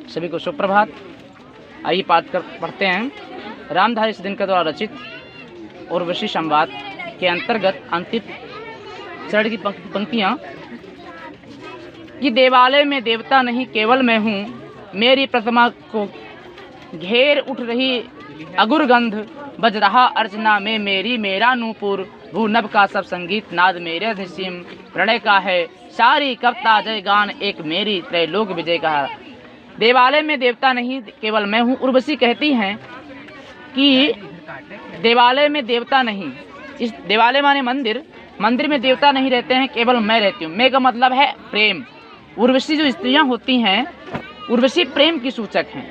सभी को सुप्रभात। आइए पढ़ते हैं रामधारी सिंह दिनकर द्वारा रचित उर्वशी संवाद के अंतर्गत अंतिम चरण की पंक्तियाँ कि देवालय में देवता नहीं केवल मैं हूँ, मेरी प्रतिमा को घेर उठ रही अगुर गंध, बज रहा अर्चना में मेरी मेरा नूपुर, भूनभ का सब संगीत नाद मेरे निसीम प्रणय का है, सारी कविता जय गान एक मेरी त्रैलोक विजय का। देवालय में देवता नहीं केवल मैं हूँ। उर्वशी कहती हैं कि देवालय में देवता नहीं, इस देवालय माने मंदिर, मंदिर में देवता नहीं रहते हैं, केवल मैं रहती हूँ। मैं का मतलब है प्रेम। उर्वशी जो स्त्रियाँ होती हैं, उर्वशी प्रेम की सूचक हैं।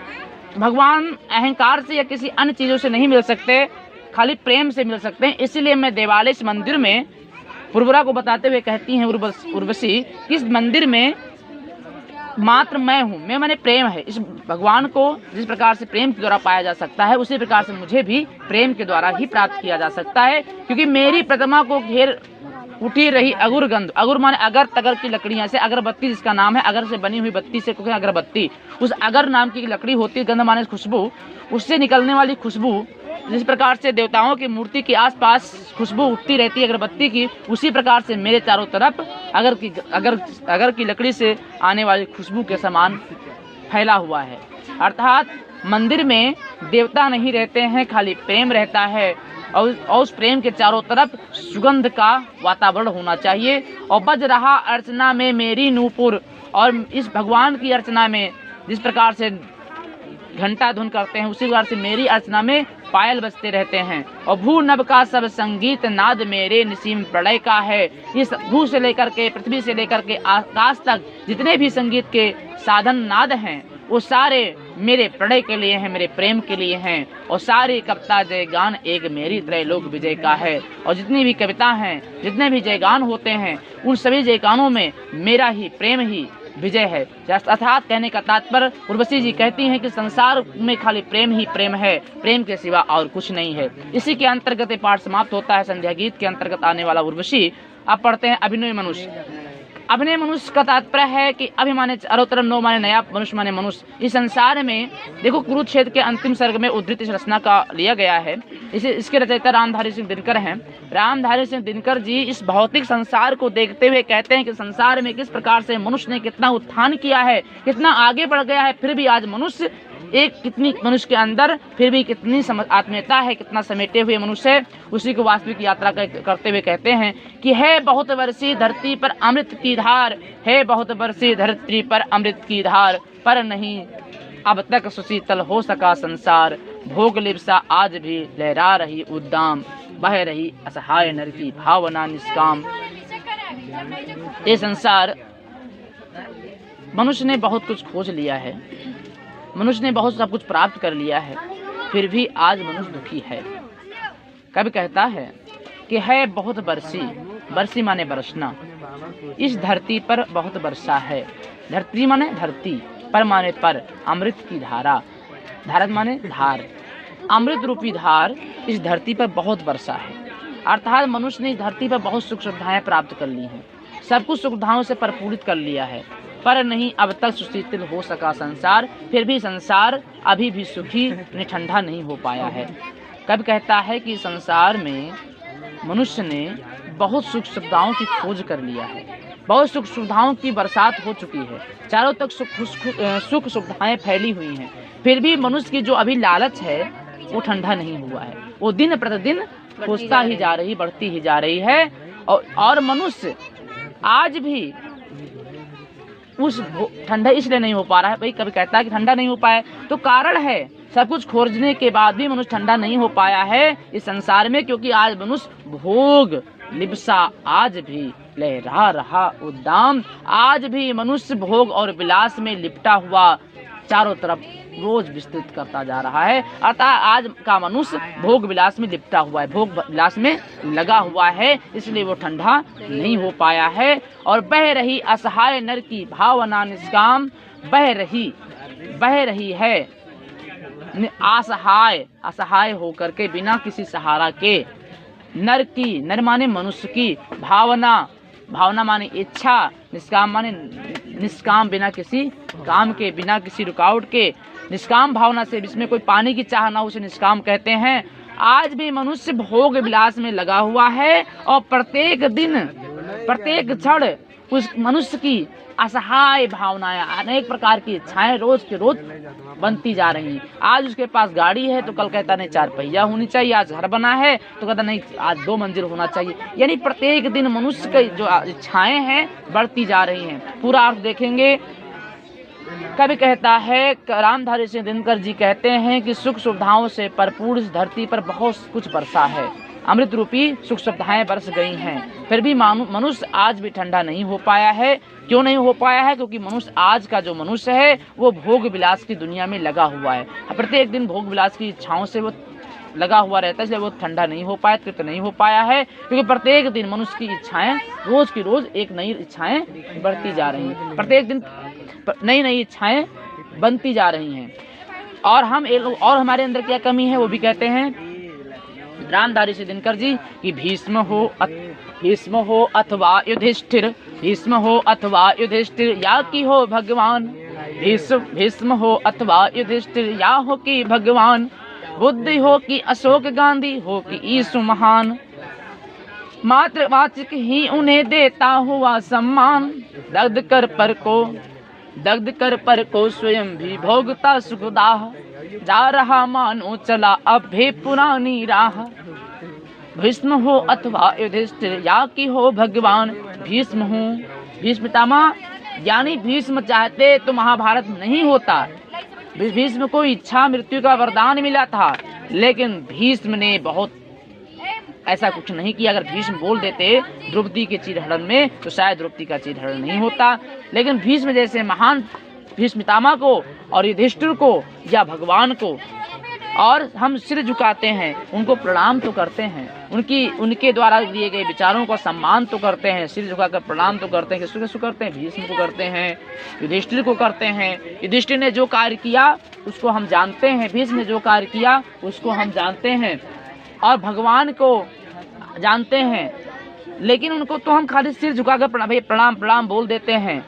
भगवान अहंकार से या किसी अन्य चीज़ों से नहीं मिल सकते, खाली प्रेम से मिल सकते हैं। इसीलिए मैं देवालय इस मंदिर में पुरवरा को बताते हुए कहती हैं उर्वशी कि इस मंदिर में मात्र मैं हूँ। मैं माने प्रेम है। इस भगवान को जिस प्रकार से प्रेम के द्वारा पाया जा सकता है, उसी प्रकार से मुझे भी प्रेम के द्वारा ही प्राप्त किया जा सकता है, क्योंकि मेरी प्रतिमा को घेर उठी रही अगुर गंध। अगुर माने अगर तगर की लकड़ियाँ से, अगरबत्ती जिसका नाम है, अगर से बनी हुई बत्ती से क्योंकि अगरबत्ती उस अगर नाम की लकड़ी होती है, गंध माने खुशबू, उससे निकलने वाली खुशबू जिस प्रकार से देवताओं की मूर्ति के आसपास खुशबू उठती रहती है अगरबत्ती की, उसी प्रकार से मेरे चारों तरफ अगर की लकड़ी से आने वाली खुशबू के समान फैला हुआ है। अर्थात मंदिर में देवता नहीं रहते हैं, खाली प्रेम रहता है, और उस प्रेम के चारों तरफ सुगंध का वातावरण होना चाहिए। और बज रहा अर्चना में मेरी नूपुर, और इस भगवान की अर्चना में जिस प्रकार से घंटा धुन करते हैं, उसी प्रकार से मेरी अर्चना में पायल बजते रहते हैं। और भू नभ का सब संगीत नाद मेरे निसीम प्रणय का है। इस भू से लेकर के पृथ्वी से लेकर के आकाश तक जितने भी संगीत के साधन नाद हैं, वो सारे मेरे प्रणय के लिए हैं, मेरे प्रेम के लिए हैं। और सारी कविता जयगान एक मेरी त्रैलोक विजय का है। और जितनी भी कविता हैं, जितने भी जयगान होते हैं, उन सभी जयगानों में मेरा ही प्रेम ही विजय है। अर्थात कहने का तात्पर्य उर्वशी जी कहती हैं कि संसार में खाली प्रेम ही प्रेम है, प्रेम के सिवा और कुछ नहीं है। इसी के अंतर्गत ये पाठ समाप्त होता है। संध्या गीत के अंतर्गत आने वाला उर्वशी। अब पढ़ते हैं अभिनय मनुष्य। अभिनय मनुष्य का तात्पर्य है कि अभि माने अरोतरम, नो माने नया, मनुष्य माने मनुष्य। इस संसार में देखो, कुरुक्षेत्र के अंतिम सर्ग में उद्धृत इस रचना का लिया गया है। इसके रचयिता रामधारी सिंह दिनकर हैं। रामधारी सिंह दिनकर जी इस भौतिक संसार को देखते हुए कहते हैं कि संसार में किस प्रकार से मनुष्य ने कितना उत्थान किया है, कितना आगे बढ़ गया है, फिर भी आज मनुष्य कितनी मनुष्य के अंदर फिर भी कितनी आत्मीयता है, कितना समेटे हुए मनुष्य है। उसी को वास्तविक यात्रा करते हुए कहते हैं कि है बहुत वर्षी धरती पर अमृत की धार, है बहुत वर्षी धरती पर अमृत की धार, पर नहीं अब तक सुशीतल हो सका संसार, भोग लिप्सा आज भी लहरा रही उद्दाम, बह रही असहाय नर की भावना निष्काम। ये संसार मनुष्य ने बहुत कुछ खोज लिया है, मनुष्य ने बहुत सब कुछ प्राप्त कर लिया है, फिर भी आज मनुष्य दुखी है। कवि कहता है कि है बहुत बरसी, बरसी माने बरसना, इस धरती पर बहुत वर्षा है। धरती माने धरती, पर माने पर, अमृत की धारा, धारत माने धार, अमृत रूपी धार इस धरती पर बहुत वर्षा है। अर्थात मनुष्य ने इस धरती पर बहुत सुख सुविधाएं प्राप्त कर ली हैं, सब कुछ सुविधाओं से परिपूरित कर लिया है, पर नहीं अब तक सुशीतल हो सका संसार, फिर भी संसार अभी भी सुखी ठंडा नहीं हो पाया है। कब कहता है कि संसार में मनुष्य ने बहुत सुख सुविधाओं की खोज कर लिया है, बहुत सुख सुविधाओं की बरसात हो चुकी है, चारों तक सुख सुविधाएं फैली हुई हैं, फिर भी मनुष्य की जो अभी लालच है वो ठंडा नहीं हुआ है, वो दिन प्रतिदिन खोजता ही जा रही, बढ़ती ही जा रही है। और मनुष्य आज भी उस ठंडा इसलिए नहीं हो पा रहा है, भाई कभी कहता है कि ठंडा नहीं हो पाया, तो कारण है सब कुछ खोजने के बाद भी मनुष्य ठंडा नहीं हो पाया है इस संसार में, क्योंकि आज मनुष्य भोग लिप्सा आज भी लहरा रहा उद्दाम, आज भी मनुष्य भोग और विलास में लिपटा हुआ चारों तरफ रोज विस्तृत करता जा रहा है। अर्थात आज का मनुष्य भोग विलास में लिपटा हुआ है, भोग विलास में लगा हुआ है, इसलिए वो ठंडा नहीं हो पाया है। और बह रही असहाय नर की भावना निष्काम, बह रही है असहाय होकर के, बिना किसी सहारा के, नर की, नर माने मनुष्य की, भावना माने इच्छा, निष्काम माने निष्काम, बिना किसी काम के, बिना किसी रुकावट के, निष्काम भावना से, जिसमें कोई पाने की चाह ना, उसे निष्काम कहते हैं। आज भी मनुष्य भोग विलास में लगा हुआ है और प्रत्येक दिन, प्रत्येक क्षण उस मनुष्य की असहाय भावनाएं, अनेक प्रकार की इच्छाएं रोज के रोज बनती जा रही हैं। आज उसके पास गाड़ी है तो कल कहता नहीं 4 पहिया होनी चाहिए, आज घर बना है तो कहता नहीं आज 2 मंजिल होना चाहिए। यानी प्रत्येक दिन मनुष्य की जो इच्छाएं हैं बढ़ती जा रही हैं। पूरा अर्थ देखेंगे, कभी कहता है, रामधारी सिंह दिनकर जी कहते हैं कि सुख सुविधाओं से भरपूर इस धरती पर बहुत कुछ बरसा है, अमृत रूपी सुख सुविधाएं बरस गई हैं, फिर भी मनुष्य आज भी ठंडा नहीं हो पाया है। क्यों नहीं हो पाया है? क्योंकि मनुष्य, आज का जो मनुष्य है वो भोग विलास की दुनिया में लगा हुआ है, प्रत्येक दिन भोग विलास की इच्छाओं से वो लगा हुआ रहता है, इसलिए वो ठंडा नहीं हो पाया, तृप्त नहीं हो पाया है। क्योंकि प्रत्येक दिन मनुष्य की इच्छाएं रोज की रोज एक नई इच्छाएं बढ़ती जा रही हैं, प्रत्येक दिन नई नई इच्छाएं बनती जा रही हैं। और हमारे अंदर क्या कमी है वो भी कहते हैं रामधारी सिंह दिनकर जी कि भीष्म हो अथवा युधिष्ठिर, भीष्म हो अथवा युधिष्ठिर, या कि हो भगवान, भीष्म हो अथवा युधिष्ठिर, या हो कि भगवान, बुद्धि हो कि अशोक गांधी, हो कि यीशु महान, मातृवाचक ही उन्हें देता हुआ सम्मान, दग्ध कर पर को स्वयं भी भोगता सुखदाह, जा रहा मानो चला अब भी पुरानी राह, भीष्म हो अथवा युधिष्ठिर, या कि हो भगवान, भीष्म हो, भीष्म पितामह, यानी भीष्म चाहते तो महाभारत नहीं होता। भीष्म को इच्छा मृत्यु का वरदान मिला था, लेकिन भीष्म ने बहुत ऐसा कुछ नहीं किया। अगर भीष्म बोल देते द्रौपदी के चीरहरण में तो शायद द्रौपदी का चीरहरण नहीं होता। लेकिन भीष्म जैसे महान भीष्म पितामह को और युधिष्ठिर को या भगवान को और हम सिर झुकाते हैं, उनको प्रणाम तो करते हैं, उनके द्वारा दिए गए विचारों का सम्मान तो करते हैं, सिर झुकाकर प्रणाम तो करते हैं। किसको करते हैं? भीष्म को करते हैं, युधिष्ठिर को करते हैं। युधिष्ठिर ने जो कार्य किया उसको हम जानते हैं, भीष्म ने जो कार्य किया उसको हम जानते हैं, और भगवान को जानते हैं। लेकिन उनको तो हम खाली सिर झुकाकर प्रणाम बोल देते हैं,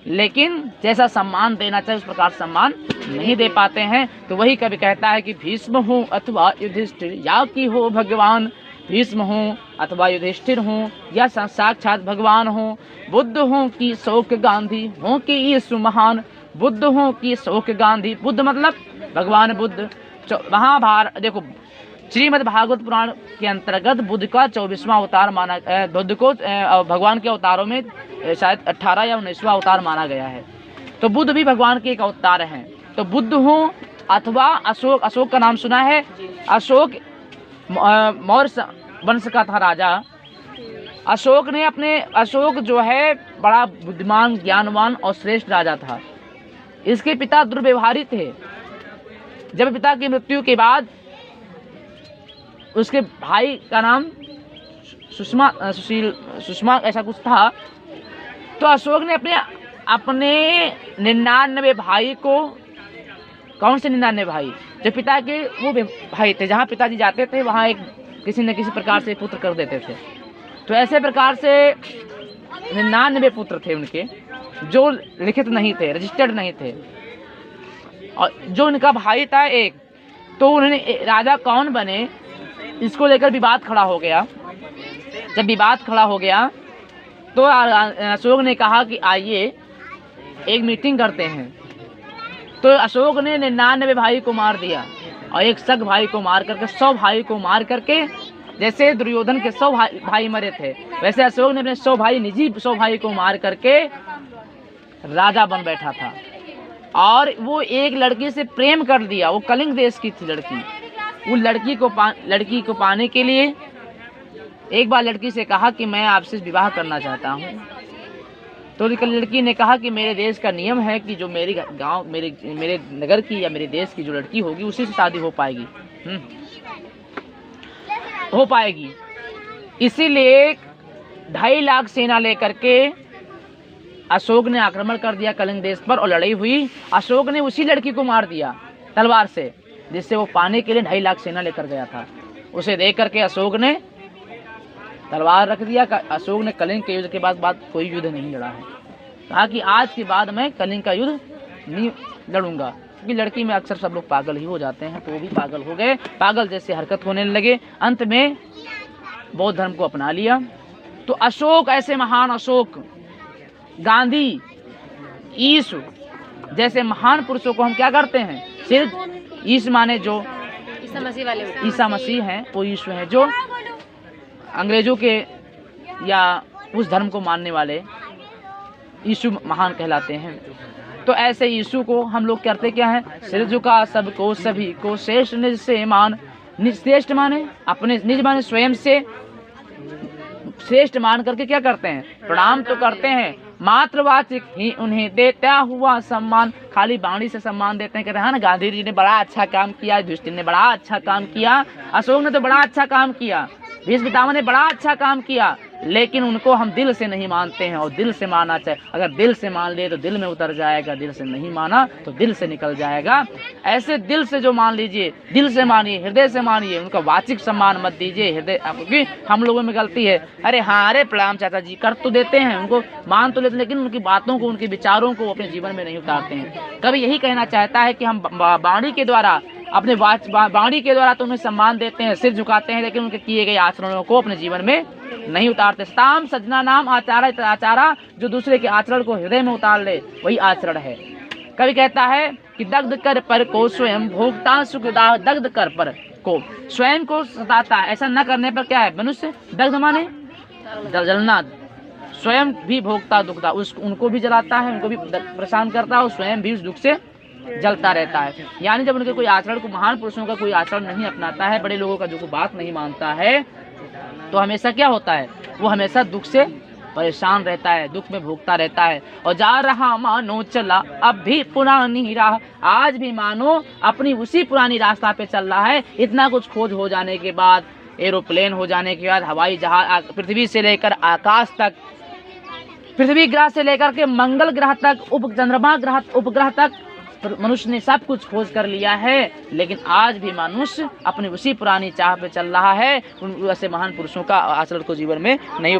लेकिन जैसा सम्मान देना चाहिए उस प्रकार सम्मान नहीं दे पाते हैं। तो वही कवि कहता है कि भीष्म हो अथवा युधिष्ठिर, या कि हो भगवान, भीष्म हो अथवा युधिष्ठिर हो या साक्षात भगवान हो, बुद्ध हो कि अशोक गांधी, हो कि यीशु महान, बुद्ध हो कि अशोक गांधी, बुद्ध मतलब भगवान बुद्ध। देखो श्रीमद् भागवत पुराण के अंतर्गत बुद्ध का 24वां अवतार माना, बुद्ध को भगवान के अवतारों में शायद 18 या 19वां अवतार माना गया है। तो बुद्ध भी भगवान के एक अवतार हैं। तो बुद्ध हो अथवा अशोक, अशोक का नाम सुना है? अशोक मौर्य वंश का था राजा। अशोक जो है बड़ा बुद्धिमान, ज्ञानवान और श्रेष्ठ राजा था। इसके पिता दुर्व्यवहारी थे। जब पिता की मृत्यु के बाद उसके भाई का नाम सुषमा ऐसा कुछ था, तो अशोक ने अपने 99 भाई को, कौन से 99 भाई? जो पिता के वो भाई थे, जहाँ पिताजी जाते थे वहाँ एक किसी न किसी प्रकार से पुत्र कर देते थे। तो ऐसे प्रकार से 99 पुत्र थे उनके, जो लिखित नहीं थे, रजिस्टर्ड नहीं थे। और जो उनका भाई था एक, तो उन्होंने राजा कौन बने इसको लेकर विवाद खड़ा हो गया। जब विवाद खड़ा हो गया तो अशोक ने कहा कि आइए एक मीटिंग करते हैं। तो अशोक ने 99 भाई को मार दिया और एक सग भाई को मार करके 100 भाई को मार करके, जैसे दुर्योधन के 100 भाई मरे थे, वैसे अशोक ने अपने 100 भाई, निजी 100 भाई को मार करके राजा बन बैठा था। और वो एक लड़की से प्रेम कर दिया, वो कलिंग देश की थी लड़की। वो लड़की को पाने के लिए एक बार लड़की से कहा कि मैं आपसे विवाह करना चाहता हूँ। तो लड़की ने कहा कि मेरे देश का नियम है कि जो मेरे गांव, मेरे नगर की या मेरे देश की जो लड़की होगी उसी से शादी हो पाएगी। इसीलिए 2.5 लाख सेना लेकर के अशोक ने आक्रमण कर दिया कलिंग देश पर और लड़ाई हुई। अशोक ने उसी लड़की को मार दिया तलवार से, जिससे वो पाने के लिए 2.5 लाख सेना लेकर गया था। उसे देख करके अशोक ने तलवार रख दिया। अशोक ने कलिंग के युद्ध के बाद कोई युद्ध नहीं लड़ा है। कहा कि आज के बाद मैं कलिंग का युद्ध नहीं लड़ूंगा, क्योंकि लड़की में अक्सर सब लोग पागल ही हो जाते हैं। तो वो भी पागल हो गए, पागल जैसे हरकत होने लगे, अंत में बौद्ध धर्म को अपना लिया। तो अशोक, ऐसे महान अशोक, गांधी, ईसु जैसे महान पुरुषों को हम क्या करते हैं, सिर्फ ईसु माने जो ईसा मसीह हैं, वो यीशु हैं, जो अंग्रेजों के या उस धर्म को मानने वाले यीशु महान कहलाते हैं। तो ऐसे यीशु को हम लोग करते क्या है, सिर झुका सबको सभी को श्रेष्ठ निज से मान, निज श्रेष्ठ माने अपने, निज माने स्वयं से श्रेष्ठ मान करके क्या करते हैं, प्रणाम तो करते हैं, मातृवाचिक ही उन्हें देता हुआ सम्मान, खाली वाणी से सम्मान देते हैं। कहते हैं ना, गांधी जी ने बड़ा अच्छा काम किया, युधिष्ठिर ने बड़ा अच्छा काम किया, अशोक ने तो बड़ा अच्छा काम किया, भीष्म पितामह ने बड़ा अच्छा काम किया, लेकिन उनको हम दिल से नहीं मानते हैं। और दिल से मानना चाहिए, अगर दिल से मान लिए तो दिल में उतर जाएगा, दिल से नहीं माना तो दिल से निकल जाएगा। ऐसे दिल से जो मान लीजिए, दिल से मानिए, हृदय से मानिए, उनका वाचिक सम्मान मत दीजिए। हृदय, क्योंकि हम लोगों में गलती है, अरे हाँ, अरे प्रणाम चाचा जी कर तो देते हैं, उनको मान तो लेते हैं, लेकिन उनकी बातों को, उनके विचारों को अपने जीवन में नहीं उतारते हैं। कभी यही कहना चाहता है कि हम वाणी के द्वारा, अपने वाणी के द्वारा तो उन्हें सम्मान देते हैं, सिर झुकाते हैं, लेकिन उनके किए गए आचरणों को अपने जीवन में नहीं उतारते। साम सजना नाम आचारा आचारा, जो दूसरे के आचरण को हृदय में उतार ले वही आचरण है। कभी कहता है कि दग्ध कर पर को स्वयं भोगता सुखदा, दग्ध कर पर को स्वयं को सताता है, ऐसा न करने पर क्या है, मनुष्य दग्ध माने जलना, स्वयं भी भोगता दुखता, उनको भी जलाता है, उनको भी परेशान करता है और स्वयं भी उस दुख से जलता रहता है। यानी जब उनके कोई आचरण को, महान पुरुषों का कोई आचरण नहीं अपनाता है, बड़े लोगों का जो कोई बात नहीं मानता है, तो हमेशा क्या होता है, वो हमेशा दुख से परेशान रहता है, दुख में भोगता रहता है। और जा रहा मानो चला अब भी पुरानी राह, आज भी मानो अपनी उसी पुरानी रास्ता पे चल रहा है। इतना कुछ खोज हो जाने के बाद, एरोप्लेन हो जाने के बाद, हवाई जहाज, पृथ्वी से लेकर आकाश तक, पृथ्वी ग्रह से लेकर के मंगल ग्रह तक, चंद्रमा ग्रह, उपग्रह तक मनुष्य ने सब कुछ खोज कर लिया है, लेकिन आज भी मनुष्य अपनी उसी पुरानी चाह पे चल रहा है। उन ऐसे महान पुरुषों का आचरण को जीवन में नहीं